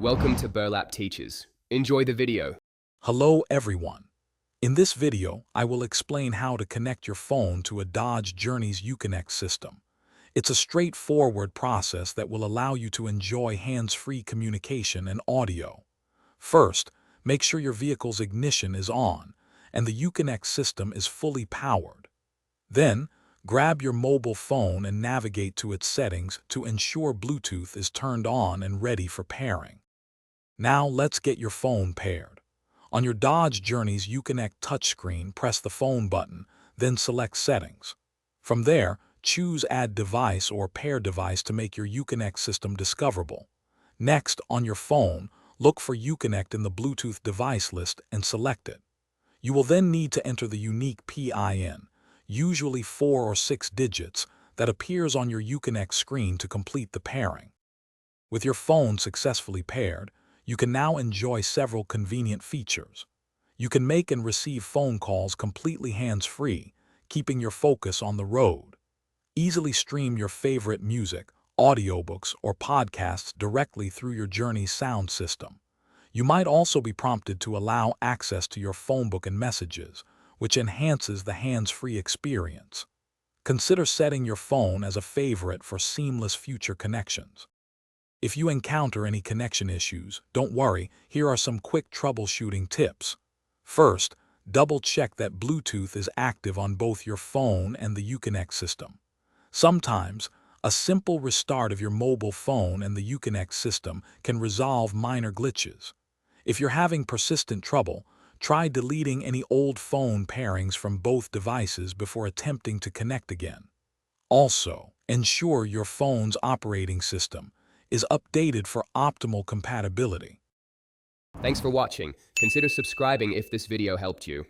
Welcome to Burlap Teachers. Enjoy the video. Hello everyone. In this video, I will explain how to connect your phone to a Dodge Journey's Uconnect system. It's a straightforward process that will allow you to enjoy hands-free communication and audio. First, make sure your vehicle's ignition is on and the Uconnect system is fully powered. Then, grab your mobile phone and navigate to its settings to ensure Bluetooth is turned on and ready for pairing. Now let's get your phone paired. On your Dodge Journey's Uconnect touchscreen, press the phone button, then select Settings. From there, choose Add Device or Pair Device to make your Uconnect system discoverable. Next, on your phone, look for Uconnect in the Bluetooth device list and select it. You will then need to enter the unique PIN, usually 4 or 6 digits, that appears on your Uconnect screen to complete the pairing. With your phone successfully paired, you can now enjoy several convenient features. You can make and receive phone calls completely hands-free, keeping your focus on the road. Easily stream your favorite music, audiobooks, or podcasts directly through your Journey sound system. You might also be prompted to allow access to your phone book and messages, which enhances the hands-free experience. Consider setting your phone as a favorite for seamless future connections. If you encounter any connection issues, don't worry, here are some quick troubleshooting tips. First, double-check that Bluetooth is active on both your phone and the Uconnect system. Sometimes, a simple restart of your mobile phone and the Uconnect system can resolve minor glitches. If you're having persistent trouble, try deleting any old phone pairings from both devices before attempting to connect again. Also, ensure your phone's operating system is updated for optimal compatibility. Thanks for watching. Consider subscribing if this video helped you.